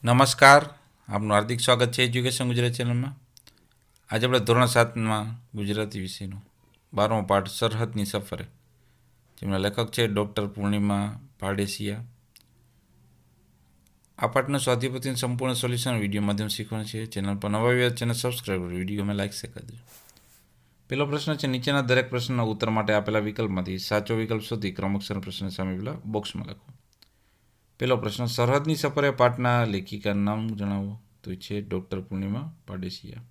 નમસ્કાર, આપનું હાર્દિક સ્વાગત છે એજ્યુકેશન ગુજરાત ચેનલમાં. આજે આપણે ધોરણ 7માં ગુજરાતી વિષયનું 12મો પાઠ સરહદની સફરે, જેમના લેખક છે ડૉક્ટર પૂર્ણિમા ભાડેસિયા. આ પાઠનું સ્વાધ્યાયપોથીનું સંપૂર્ણ સોલ્યુશન વિડીયો માધ્યમ શીખવાનું છે. ચેનલ પર નવા આવ્યા ચેનલ સબસ્ક્રાઈબ કરો, વિડીયોમાં લાઈક શેર કરી દેજો. પહેલો પ્રશ્ન છે, નીચેના દરેક પ્રશ્નના ઉત્તર માટે આપેલા વિકલ્પમાંથી સાચો વિકલ્પ શોધી ક્રમશઃ પ્રશ્ન સામે પેલા બોક્સમાં લખો. પહેલો પ્રશ્ન, સરહદની સફરે પાઠના લેખિકાનું નામ જણાવો. તો છે ડૉક્ટર પૂર્ણિમા ભાડેસિયા.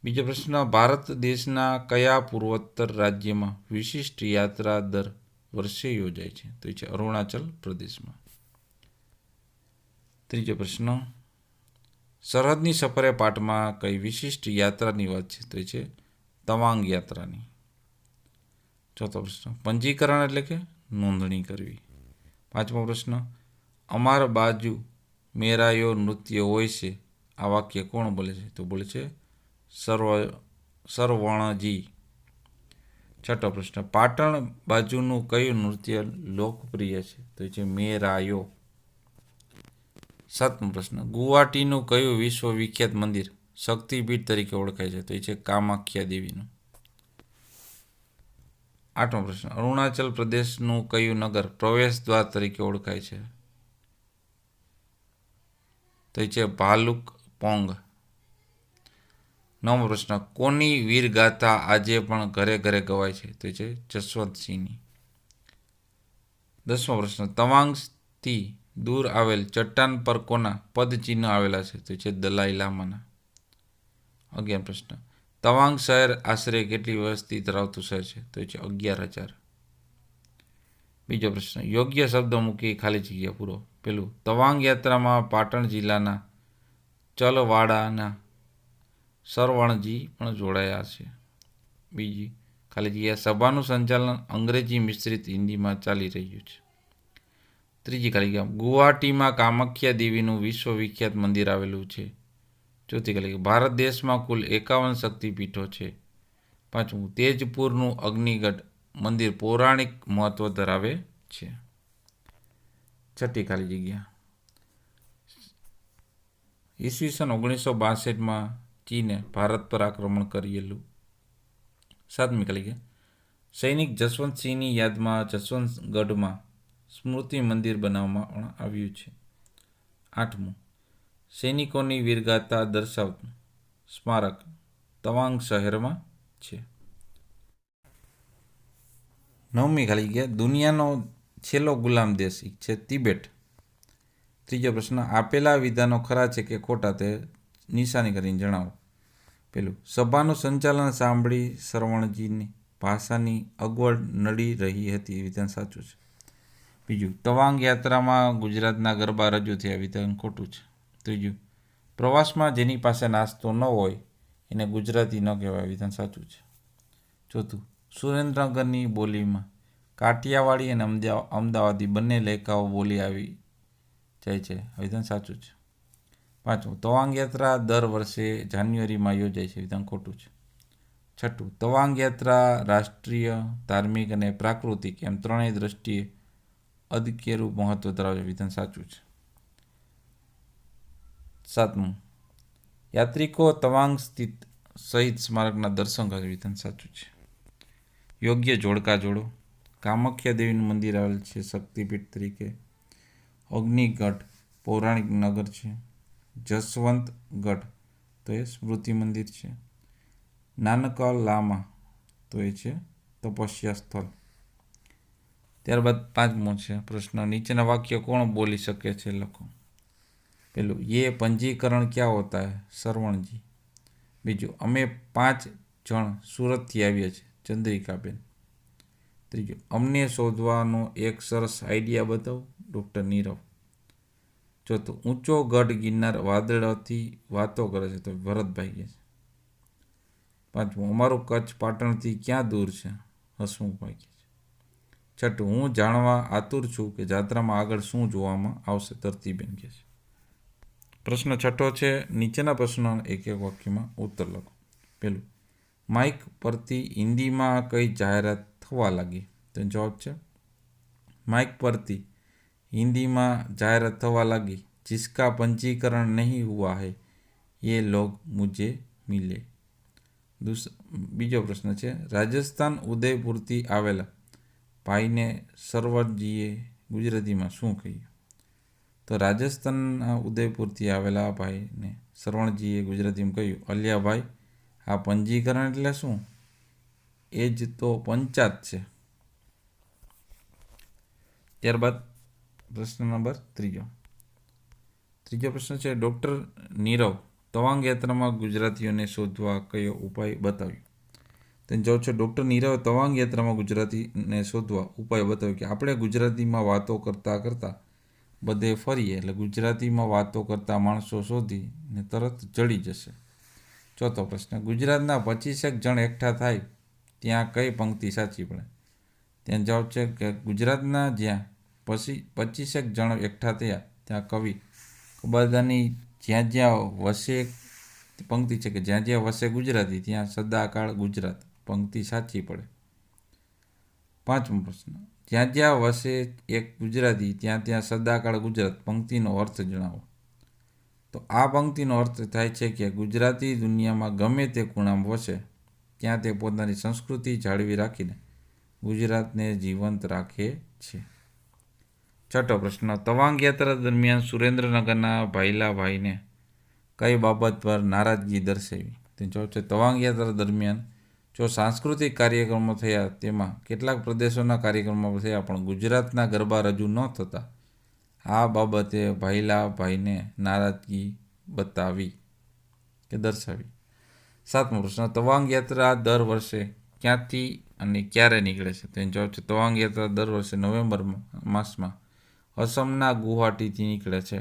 બીજો પ્રશ્ન, ભારત દેશના કયા પૂર્વોત્તર રાજ્યમાં વિશિષ્ટ યાત્રા દર વર્ષે યોજાય છે. તો છે અરુણાચલ પ્રદેશમાં. ત્રીજો પ્રશ્ન, સરહદની સફરે પાઠમાં કઈ વિશિષ્ટ યાત્રાની વાત છે. તો છે તવાંગ યાત્રાની. ચોથો પ્રશ્ન, પંજીકરણ એટલે કે નોંધણી કરવી. પાંચમો પ્રશ્ન, અમાર બાજુ મેરાયો નૃત્ય હોય છે, આ વાક્ય કોણ બોલે છે. તો બોલે છે સરવણજી. છઠ્ઠો પ્રશ્ન, પાટણ બાજુનું કયું નૃત્ય લોકપ્રિય છે. તો છે મેરાયો. સાતમો પ્રશ્ન, ગુવાહાટીનું કયું વિશ્વ વિખ્યાત મંદિર શક્તિપીઠ તરીકે ઓળખાય છે. તો એ છે કામાખ્યા દેવીનું. આઠમો પ્રશ્ન, અરુણાચલ પ્રદેશનું કયું નગર પ્રવેશ દ્વાર તરીકે ઓળખાય છે. તો એ છે ભાલુક પોંગ. નવમો પ્રશ્ન, કોની વીરગાથા આજે પણ ઘરે ઘરે ગવાય છે. તો છે જસવંતસિંહની. 10મો પ્રશ્ન, તવાંગથી દૂર આવેલ ચટ્ટાન પર કોના પદચિહ્ન આવેલા છે. તો છે દલાઈ લામાના. 11મો પ્રશ્ન, તવાંગ શહેર આશરે કેટલી વસ્તી ધરાવતું શહેર છે. તો છે 11,000. બીજો પ્રશ્ન, યોગ્ય શબ્દ મૂકી ખાલી જગ્યા પૂરો. પેલું, તવાંગ યાત્રામાં પાટણ જિલ્લાના ચલવાડાના સરવણજી પણ જોડાયા છે. બીજી ખાલી જગ્યા, સભાનું સંચાલન અંગ્રેજી મિશ્રિત હિન્દીમાં ચાલી રહ્યું છે. ત્રીજી ખાલી જગ્યા, ગુવાહાટીમાં કામાખ્યા દેવીનું વિશ્વ વિખ્યાત મંદિર આવેલું છે. ચોથી ખાલી જગ્યા, ભારત દેશમાં કુલ 51 શક્તિપીઠો છે. પાંચમું, તેજપુરનું અગ્નિગઢ મંદિર પૌરાણિક મહત્વ ધરાવે છે. છઠ્ઠી ખાલી જગ્યા, ઈસવીસન 1962માં ચીને ભારત પર આક્રમણ કરેલું. સાતમી ખાલી જગ્યા, સૈનિક જસવંતસિંહની યાદમાં જસવંતગઢમાં સ્મૃતિ મંદિર બનાવવામાં આવ્યું છે. આઠમું, સૈનિકોની વીરગાથા દર્શાવતું સ્મારક તવાંગ શહેરમાં છે. નવમી ખાલી જગ્યા, દુનિયાનો છેલ્લો ગુલામ દેશ છે તિબેટ. ત્રીજો પ્રશ્ન, આપેલા વિધાનો ખરા છે કે ખોટા તે નિશાની કરીને જણાવો. પેલું, સભાનું સંચાલન સાંભળી સરવણજીની ભાષાની અગવડ નડી રહી હતી, વિધાન સાચું છે. બીજું, તવાંગ યાત્રામાં ગુજરાતના ગરબા રજૂ થયા, વિધાન ખોટું છે. ત્રીજું, પ્રવાસમાં જેની પાસે નાસ્તો ન હોય એને ગુજરાતી ન કહેવાય, વિધાન સાચું છે. ચોથું, સુરેન્દ્રનગરની બોલીમાં કાઠિયાવાડી અને અમદાવાદી બંને લહેકાઓ બોલી આવી જાય છે, વિધાન સાચું છે. પાંચમું, તવાંગ યાત્રા દર વર્ષે જાન્યુઆરીમાં યોજાય છે, વિધાન ખોટું છે. છઠ્ઠું, તવાંગ યાત્રા રાષ્ટ્રીય, ધાર્મિક અને પ્રાકૃતિક એમ ત્રણેય દ્રષ્ટિએ અદકેરું મહત્વ ધરાવે છે, વિધાન સાચું છે. સાતમું, યાત્રિકો તવાંગ સ્થિત શહીદ સ્મારકના દર્શન કરે, વિધાન સાચું છે. યોગ્ય જોડકા જોડો. કામાખ્યા દેવીનું મંદિર આવેલ છે શક્તિપીઠ તરીકે. અગ્નિગઢ પૌરાણિક નગર છે. જસવંતગઢ તો એ સ્મૃતિ મંદિર છે. નાનકા લામા તો એ છે તપસ્યા સ્થળ. ત્યારબાદ પાંચમો છે પ્રશ્ન, નીચેના વાક્ય કોણ બોલી શકે છે, લખો. પેલું, ये पंजीकरण क्या होता है, સરવણજી. બીજું, અમે 5 જણ સુરતથી આવ્યા છે, ચંદ્રિકાબેન. ત્રીજું, અમને શોધવાનો એક સરસ આઈડિયા બતાવો, ડૉક્ટર નીરવ. ચોથું, ઊંચો ગઢ ગિરનાર વાદળોથી વાતો કરે છે, તો ભરતભાઈ કહે છે. પાંચમું, અમારું કચ્છ પાટણથી ક્યાં દૂર છે, હસમુખભાઈ કહે છે. છઠ્ઠું, હું જાણવા આતુર છું કે જાત્રામાં આગળ શું જોવામાં આવશે, ધરતીબેન કહે છે. પ્રશ્ન છઠ્ઠો છે, નીચેના પ્રશ્નો એક એક વાક્યમાં ઉત્તર લખો. પહેલું, માઇક પરથી હિન્દીમાં કઈ જાહેરાત થવા લાગી. તો જવાબ છે, માઇક પરથી હિન્દીમાં જાહેરાત થવા લાગી जिसका पंजीकरण नहीं हुआ है ये लोग मुझे मिले। बीजो प्रश्न है, राजस्थान उदयपुरथी आवेला भाईने सरवणजीए गुजरातीमां शुं कह्युं? तो राजस्थान उदयपुरथी आवेला भाईने सरवणजीए गुजरातीमां कह्युं, अल्या भाई आ पंजीकरण एटले शुं? ए ज तो पंचायत छे। ત્યારબાદ પ્રશ્ન નંબર ત્રીજો પ્રશ્ન છે, ડૉક્ટર નીરવ તવાંગ યાત્રામાં ગુજરાતીઓને શોધવા કયો ઉપાય બતાવ્યો? તેનો જવાબ છે, ડૉક્ટર નીરવે તવાંગ યાત્રામાં ગુજરાતીને શોધવા ઉપાય બતાવ્યો કે આપણે ગુજરાતીમાં વાતો કરતાં કરતાં બધે ફરીએ એટલે ગુજરાતીમાં વાતો કરતા માણસો શોધીને તરત જડી જશે। ચોથો પ્રશ્ન, ગુજરાતના 25 જણ એકઠા થાય ત્યાં કઈ પંક્તિ સાચી પડે? તેનો જવાબ છે કે ગુજરાતના જ્યાં 25 જણ એકઠા થયા ત્યાં કવિ કબરદાની જ્યાં જ્યાં વસે પંક્તિ છે કે જ્યાં જ્યાં વસે ગુજરાતી ત્યાં સદાકાળ ગુજરાત પંક્તિ સાચી પડે। પાંચમો પ્રશ્ન, જ્યાં જ્યાં વસે એક ગુજરાતી ત્યાં ત્યાં સદાકાળ ગુજરાત પંક્તિનો અર્થ જણાવો। તો આ પંક્તિનો અર્થ થાય છે કે ગુજરાતી દુનિયામાં ગમે તે ખૂણામાં વસે ત્યાં તે પોતાની સંસ્કૃતિ જાળવી રાખીને ગુજરાતને જીવંત રાખે છે। છઠ્ઠો પ્રશ્ન, તવાંગ યાત્રા દરમિયાન સુરેન્દ્રનગરના ભાઈલાભાઈને કઈ બાબત પર નારાજગી દર્શાવી? તેનો જવાબ છે, તવાંગ યાત્રા દરમિયાન જો સાંસ્કૃતિક કાર્યક્રમો થયા તેમાં કેટલાક પ્રદેશોના કાર્યક્રમો થયા પણ ગુજરાતના ગરબા રજૂ ન થતા આ બાબતે ભાઈલાભાઈને નારાજગી બતાવી કે દર્શાવી। સાતમો પ્રશ્ન, તવાંગ યાત્રા દર વર્ષે ક્યાંથી અને ક્યારે નીકળે છે? તેનો જવાબ છે, તવાંગ યાત્રા દર વર્ષે નવેમ્બર માસમાં અસમના ગુવાહાટીથી નીકળે છે।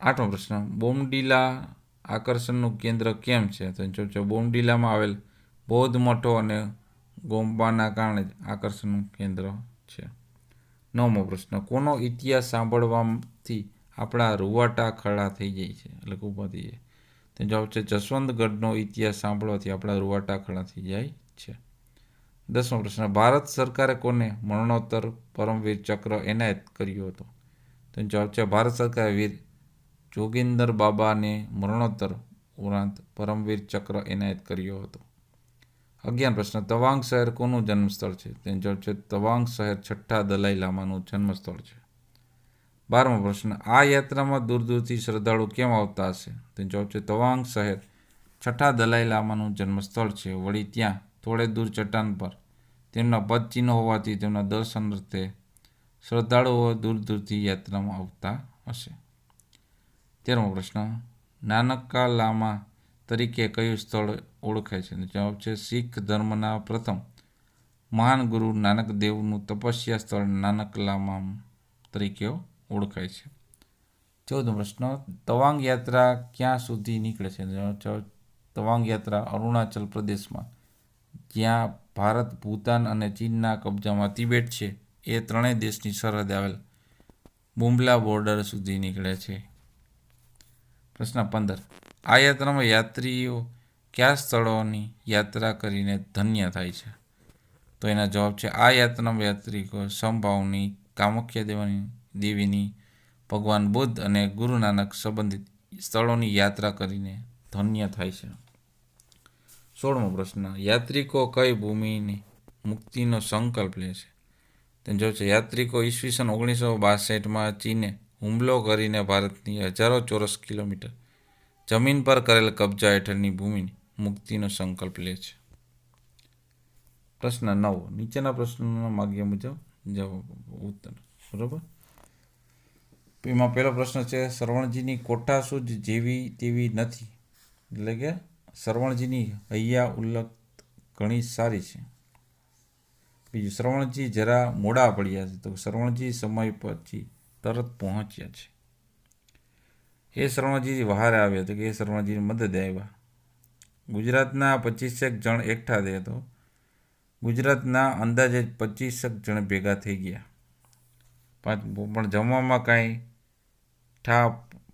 આઠમો પ્રશ્ન, બોમડીલા આકર્ષણનું કેન્દ્ર કેમ છે? તેનો જવાબ છે, બોમડીલામાં આવેલ બૌદ્ધ મઠો અને ગોમ્બાના કારણે જ આકર્ષણનું કેન્દ્ર છે। નવમો પ્રશ્ન, કોનો ઇતિહાસ સાંભળવાથી આપણા રૂવાટા ખડા થઈ જાય છે એટલે કે ઊભા થઈ જાય? તેનો જવાબ છે, જસવંતગઢનો ઇતિહાસ સાંભળવાથી આપણા રૂવાટા ખડા થઈ જાય છે। 10મો પ્રશ્ન, ભારત સરકારે કોને મરણોત્તર પરમવીર ચક્ર એનાયત કર્યો હતો? તેનો જવાબ છે, ભારત સરકારે વીર જોગિંદર બાબાને મરણોત્તર ઉપરાંત પરમવીર ચક્ર એનાયત કર્યો હતો। 11 પ્રશ્ન, તવાંગ શહેર કોનું જન્મસ્થળ છે? તેનો જવાબ છે, તવાંગ શહેર છઠ્ઠા દલાઈ લામાનું જન્મસ્થળ છે। 12મો પ્રશ્ન, આ યાત્રામાં દૂર દૂરથી શ્રદ્ધાળુ કેમ આવતા હશે? તેનો જવાબ છે, તવાંગ શહેર છઠ્ઠા દલાઈ લામાનું જન્મસ્થળ છે, વળી ત્યાં થોડે દૂર ચટ્ટાન પર તેમના પદચિહ્નો હોવાથી તેમના દર્શન અર્થે શ્રદ્ધાળુઓ દૂર દૂરથી યાત્રામાં આવતા હશે। 13મો પ્રશ્ન, નાનકા લામા તરીકે કયું સ્થળ ઓળખાય છે? જવાબ છે, શીખ ધર્મના પ્રથમ મહાન ગુરુ નાનક દેવનું તપસ્યા સ્થળ નાનક લામા તરીકે ઓળખાય છે। 14મો પ્રશ્ન, તવાંગ યાત્રા ક્યાં સુધી નીકળે છે? તવાંગ યાત્રા અરુણાચલ પ્રદેશમાં જ્યાં ભારત, ભૂતાન અને ચીનના કબજામાં તિબેટ છે એ ત્રણેય દેશની સરહદે આવેલ બુમલા બોર્ડર સુધી નીકળે છે। પ્રશ્ન 15, આ યાત્રામાં યાત્રીઓ કયા સ્થળોની યાત્રા કરીને ધન્ય થાય છે? તો એના જવાબ છે, આ યાત્રામાં યાત્રિકો સમભાવની, કામાખ્યા દેવીની, ભગવાન બુદ્ધ અને ગુરુ નાનક સંબંધિત સ્થળોની યાત્રા કરીને ધન્ય થાય છે। 16મો પ્રશ્ન, યાત્રિકો કઈ ભૂમિની મુક્તિનો સંકલ્પ લે છે? તેનો જવાબ છે, યાત્રિકો ઈસવીસન 1962માં ચીને હુમલો કરીને ભારતની હજારો ચોરસ કિલોમીટર જમીન પર કરેલ કબજા હેઠળની ભૂમિની મુક્તિનો સંકલ્પ લે છે। પ્રશ્ન 9, નીચેના પ્રશ્નોના માગ્યા મુજબ જવાબ ઉત્તર બરોબર। એમાં પહેલો પ્રશ્ન છે, સરવણજીની કોઠાસૂઝ જેવી તેવી નથી એટલે કે સરવણજીની હૈયા ઉલ્લત ઘણી સારી છે। બીજું, સરવણજી જરા મોડા પડ્યા છે તો સરવણજી સમય પછી તરત પહોંચ્યા છે। એ સરવણજી વહારે આવ્યા તો કે એ સરવણજીની મદદે આવ્યા। ગુજરાતના 25 જણ એકઠા થયા તો ગુજરાતના અંદાજે 25 જણ ભેગા થઈ ગયા। પણ જમવામાં કાંઈ ઠા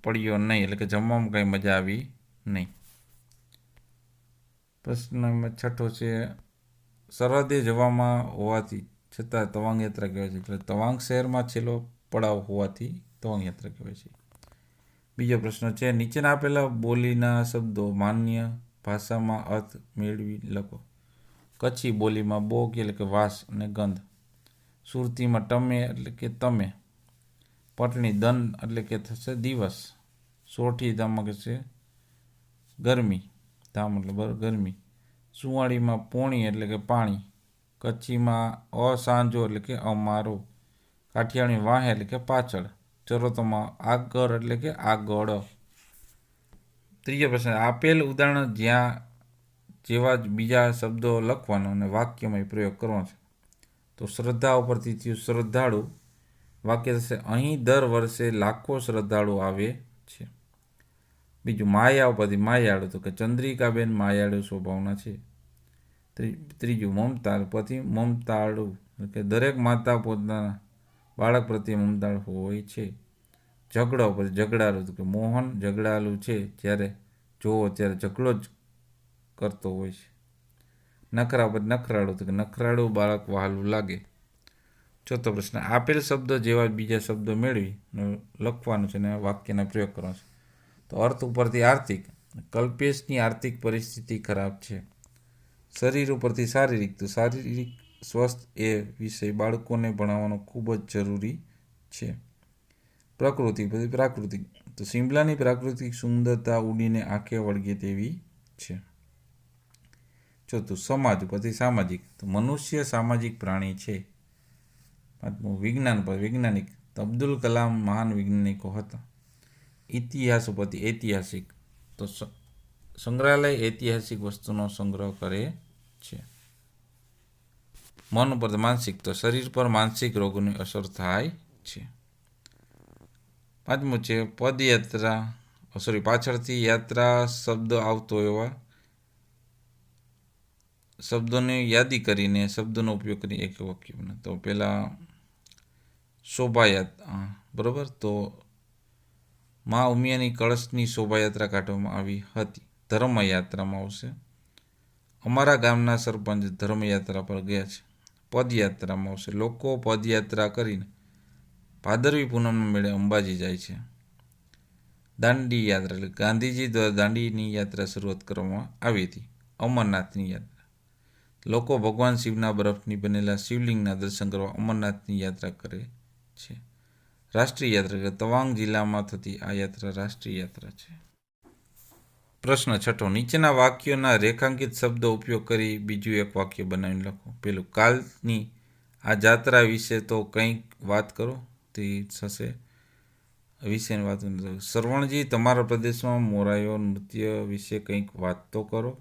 પડ્યો નહીં એટલે કે જમવામાં કાંઈ મજા આવી નહીં। પ્રશ્ન નંબર 6 છે, સરહદે જવામાં હોવાથી છતાં તવાંગ યાત્રા કહેવાય છે એટલે તવાંગ શહેરમાં છેલ્લો પડાવ હોવાથી તવાંગ યાત્રા કહેવાય છે. બીજો પ્રશ્ન છે, નીચેના આપેલા બોલીના શબ્દો માન્ય ભાષામાં અર્થ મેળવી લખો. કચ્છી બોલીમાં બોક એટલે કે વાસ અને ગંધ, સુરતીમાં ટમે એટલે કે તમે, પટણી દન એટલે કે થશે દિવસ, સોઠી ધામ કે છે ગરમી, ધામ એટલે ગરમી, સુવાણીમાં પોણી એટલે કે પાણી, કચ્છીમાં અસાંજો એટલે કે અમારો, કાઠિયાણી વાહે એટલે કે પાછળ, ચરોતરમાં આગળ એટલે કે આગળ. ત્રીજો પ્રશ્ન, આપેલ ઉદાહરણ જ્યાં જેવા જ બીજા શબ્દો લખવાનો અને વાક્યમાં પ્રયોગ કરવાનો છે. તો શ્રદ્ધા ઉપરથી થયું શ્રદ્ધાળુ, વાક્ય થશે અહીં દર વર્ષે લાખો શ્રદ્ધાળુ આવે છે. બીજું માયા ઉપરથી માયાળુ, તો કે ચંદ્રિકાબેન માયાળુ સ્વભાવના છે. ત્રીજું મમતા ઉપરથી મમતાળુ, કે દરેક માતા પોતાના બાળક પ્રત્યે મમતાળુ હોય છે. ઝઘડો ઉપર ઝઘડાળુ, તો કે મોહન ઝઘડાળુ છે, જ્યારે જોવો ત્યારે ઝઘડો જ કરતો હોય છે. નખરા ઉપર નખરાળુ, તો કે નખરાળુ બાળક વહાલું લાગે. ચોથો પ્રશ્ન, આપેલ શબ્દો જેવા બીજા શબ્દો મેળવી લખવાનું છે અને વાક્યના પ્રયોગ કરવાનો છે. તો અર્થ ઉપરથી આર્થિક, કલ્પેશની આર્થિક પરિસ્થિતિ ખરાબ છે. શરીર ઉપરથી શારીરિક, તો શારીરિક સ્વસ્થ એ વિષય બાળકોને ભણાવવાનો ખૂબ જ જરૂરી છે. પ્રકૃતિ પછી પ્રાકૃતિક, તો શિમલાની પ્રાકૃતિક સુંદરતા ઉડીને આંખે વળગે તેવી છે. ચોથું સમાજ પછી સામાજિક, તો મનુષ્ય સામાજિક પ્રાણી છે. પાંચમું વિજ્ઞાન પર વૈજ્ઞાનિક, તો અબ્દુલ કલામ મહાન વૈજ્ઞાનિકો હતા. ઇતિહાસ ઉપરથી ઐતિહાસિક, તો સંગ્રહાલય ઐતિહાસિક વસ્તુનો સંગ્રહ કરે છે. મન ઉપર માનસિક, તો શરીર પર માનસિક રોગોની અસર થાય છે. પાંચમું છે પદયાત્રા, પાછળથી યાત્રા શબ્દ આવતો એવા શબ્દોની યાદી કરીને શબ્દોનો ઉપયોગ કરી એક વાક્ય બને. તો પહેલા શોભાયાત્રા, બરાબર, તો મા ઉમિયાની કળશની શોભાયાત્રા કાઢવામાં આવી હતી. ધર્મયાત્રામાં આવશે અમારા ગામના સરપંચ ધર્મયાત્રા પર ગયા છે. પદયાત્રામાં આવશે લોકો પદયાત્રા કરીને ભાદરવી પૂનમના મેળે અંબાજી જાય છે. દાંડી યાત્રા એટલે ગાંધીજી દ્વારા દાંડીની યાત્રા શરૂઆત કરવામાં આવી હતી. અમરનાથની યાત્રા, લોકો ભગવાન શિવના બરફની બનેલા શિવલિંગના દર્શન કરવા અમરનાથની યાત્રા કરે છે. રાષ્ટ્રીય યાત્રા એટલે તવાંગ જિલ્લામાં થતી આ યાત્રા રાષ્ટ્રીય યાત્રા છે. પ્રશ્ન છઠ્ઠો, નીચેના વાક્યોના રેખાંકિત શબ્દો ઉપયોગ કરી બીજું એક વાક્ય બનાવીને લખો. પેલું, કાલની આ જાત્રા વિશે તો કંઈક વાત કરો, તે થશે વિશેની વાત. શ્રવણજી, તમારા પ્રદેશમાં મોરાયો નૃત્ય વિશે કંઈક વાત તો કરો,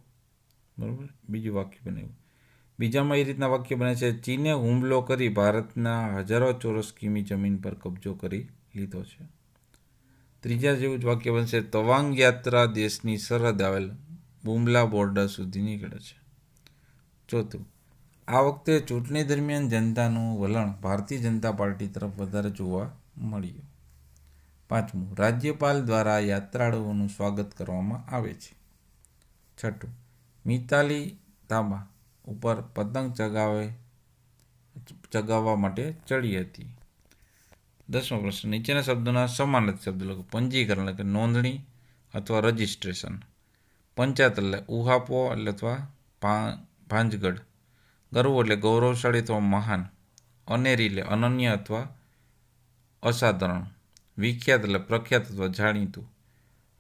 બરાબર. બીજું વાક્ય બનાવ્યું. બીજામાં એ રીતના વાક્ય બને છે, ચીને હુમલો કરી ભારતના હજારો ચોરસ કિમી જમીન પર કબજો કરી લીધો છે. ત્રીજા જેવું જ વાક્ય બનશે, તવાંગ યાત્રા દેશની સરહદ આવેલ બુમલા બોર્ડર સુધી નીકળે છે. ચોથું, આ વખતે ચૂંટણી દરમિયાન જનતાનું વલણ ભારતીય જનતા પાર્ટી તરફ વધારે જોવા મળ્યું. પાંચમું, રાજ્યપાલ દ્વારા યાત્રાળુઓનું સ્વાગત કરવામાં આવે છે. છઠ્ઠું, મિતાલી તાંબા ઉપર પતંગ ચગાવવા માટે ચડી હતી. 10મો પ્રશ્ન, નીચેના શબ્દોના સમાનાર્થી શબ્દ લખો. પંજીકરણ એટલે કે નોંધણી અથવા રજિસ્ટ્રેશન. પંચાયત એટલે ઉહાપો એટલે અથવા ભાંજગઢ. ગર્વ એટલે ગૌરવશાળી અથવા મહાન. અનેરી એટલે અનન્ય અથવા અસાધારણ. વિખ્યાત એટલે પ્રખ્યાત અથવા જાણીતું.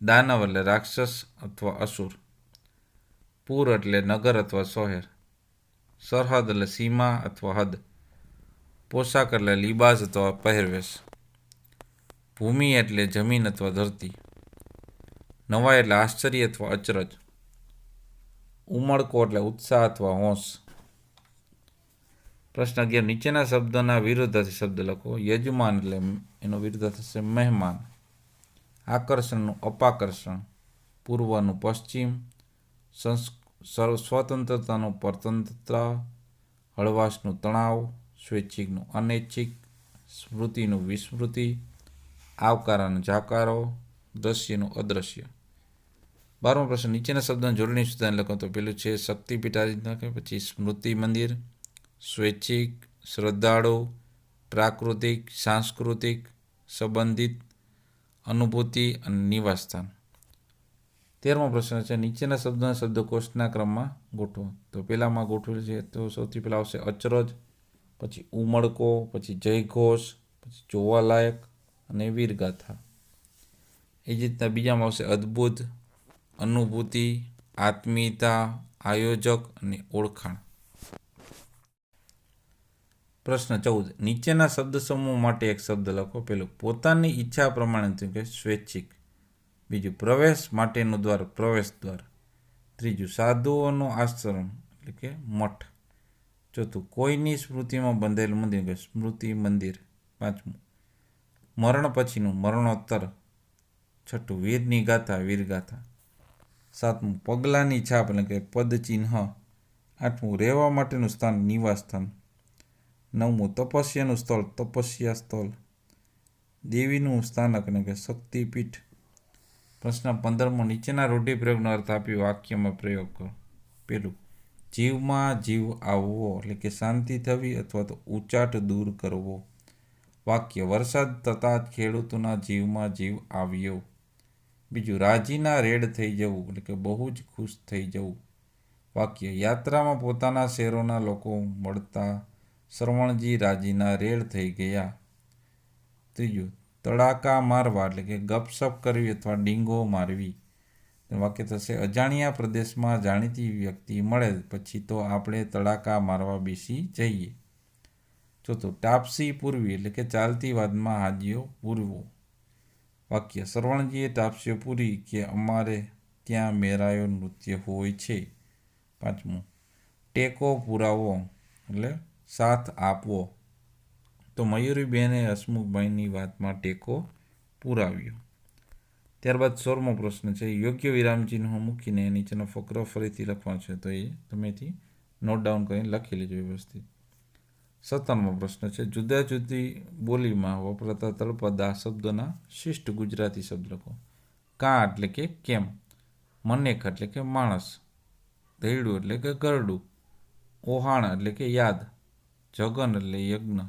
દાનવ એટલે રાક્ષસ અથવા અસુર. પૂર એટલે નગર અથવા શહેર. સરહદ એટલે સીમા અથવા હદ. પોશાક એટલે લિબાસ અથવા પહેરવેશ. ભૂમિ એટલે જમીન અથવા ધરતી. નવાઈ એટલે આશ્ચર્ય અથવા અચરજ. ઉમળકો એટલે ઉત્સાહ અથવા હોશ. પ્રશ્ન 11, નીચેના શબ્દોના વિરુદ્ધાર્થી શબ્દ લખો. યજમાન એટલે એનો વિરુદ્ધ થશે મહેમાન. આકર્ષણનું અપાકર્ષણ. પૂર્વનું પશ્ચિમ. સ્વતંત્રતાનું પરતંત્રતા. હળવાશનું તણાવ. સ્વૈચ્છિકનું અનૈચ્છિક. સ્મૃતિનું વિસ્મૃતિ. આવકારાનો જાકારો. દ્રશ્યનું અદ્રશ્ય. 12મો પ્રશ્ન, નીચેના શબ્દોને જોડણી સુધારીને લખો. તો પેલું છે શક્તિપીઠ આ રીતના લખે, પછી સ્મૃતિ મંદિર, સ્વૈચ્છિક, શ્રદ્ધાળુ, પ્રાકૃતિક, સાંસ્કૃતિક, સંબંધિત, અનુભૂતિ અને નિવાસસ્થાન. 13મો પ્રશ્ન છે નીચેના શબ્દોના શબ્દકોશના ક્રમમાં ગોઠવો. તો પહેલામાં ગોઠવેલ છે તો સૌથી પહેલાં આવશે અચરજ, પછી ઉમળકો, પછી જયઘોષ, પછી જોવાલાયક અને વીરગાથા. એ જ રીતના બીજામાં આવશે અદ્ભુત, અનુભૂતિ, આત્મીયતા, આયોજક અને ઓળખાણ. પ્રશ્ન 14 નીચેના શબ્દ સમૂહ માટે એક શબ્દ લખો. પહેલું પોતાની ઈચ્છા પ્રમાણે કે સ્વૈચ્છિક. બીજું પ્રવેશ માટેનું દ્વાર પ્રવેશ દ્વાર. ત્રીજું સાધુઓનું આશ્રમ એટલે કે મઠ. ચોથું કોઈની સ્મૃતિમાં બંધાયેલું મંદિર કે સ્મૃતિ મંદિર. પાંચમું મરણ પછીનું મરણોત્તર. છઠ્ઠું વીરની ગાથા વીરગાથા. સાતમું પગલાંની છાપ એટલે કે પદચિહ્ન. આઠમું રહેવા માટેનું સ્થાન નિવાસ સ્થાન. નવમું તપસ્યાનું સ્થળ તપસ્યા સ્થળ. દેવીનું સ્થાનક એટલે કે શક્તિપીઠ. પ્રશ્ન 15મો નીચેના રૂઢિપ્રયોગનો અર્થ આપી વાક્યમાં પ્રયોગ કરો. પહેલું જીવમાં જીવ આવવો એટલે કે શાંતિ થવી અથવા તો ઉચાટ દૂર કરવો. વાક્ય વરસાદ થતાં જ ખેડૂતોના જીવમાં જીવ આવ્યો. બીજું રાજીના રેડ થઈ જવું એટલે કે બહુ જ ખુશ થઈ જવું. વાક્ય યાત્રામાં પોતાના શહેરોના લોકો મળતા શ્રવણજી રાજીના રેડ થઈ ગયા. ત્રીજું તડાકા મારવા એટલે કે ગપસપ કરવી અથવા ડીંગો મારવી. વાક્ય થશે અજાણ્યા પ્રદેશમાં જાણીતી વ્યક્તિ મળે પછી તો આપણે તડાકા મારવા બેસી જઈએ. ચોથું ટાપસી પૂરવી એટલે કે ચાલતી વાતમાં હાજીઓ પૂરવો. વાક્ય શ્રવણજીએ ટાપસીઓ પૂરી કે અમારે ત્યાં મેરાયો નૃત્ય હોય છે. પાંચમું ટેકો પુરાવો એટલે સાથ આપવો. તો મયુરીબેને હસમુખભાઈની વાતમાં ટેકો પુરાવ્યો. ત્યારબાદ 16મો પ્રશ્ન છે યોગ્ય વિરામચિહ્નો મૂકીને નીચેનો ફકરો ફરીથી લખવાનો છે. તો એ તમેથી નોટ ડાઉન કરીને લખી લેજો વ્યવસ્થિત. 17મો પ્રશ્ન છે જુદા જુદી બોલીમાં વપરાતા તળપદા શબ્દોના શિષ્ટ ગુજરાતી શબ્દ લખો. કાં એટલે કે કેમ. મનેક એટલે કે માણસ. દૈડું એટલે કે ગરડું. ઓહાણ એટલે કે યાદ. જગન એટલે યજ્ઞ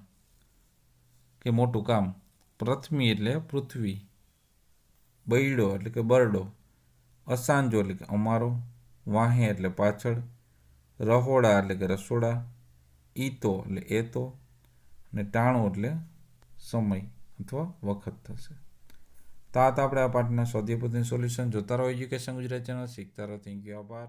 કે મોટું કામ. પ્રથમી એટલે પૃથ્વી. બૈડો એટલે કે બરડો. અસાંજો એટલે કે અમારો. વાહે એટલે પાછળ. રહોડા એટલે કે રસોડા. ઈતો એટલે એતો. અને ટાણું એટલે સમય અથવા વખત થશે. તો આપણે આ પાઠના સ્વાધ્યાય પોથીનું સોલ્યુશન જોતા રહો એજ્યુકેશન ગુજરાતી ચેનલ શીખતા રહો. Thank you. આભાર.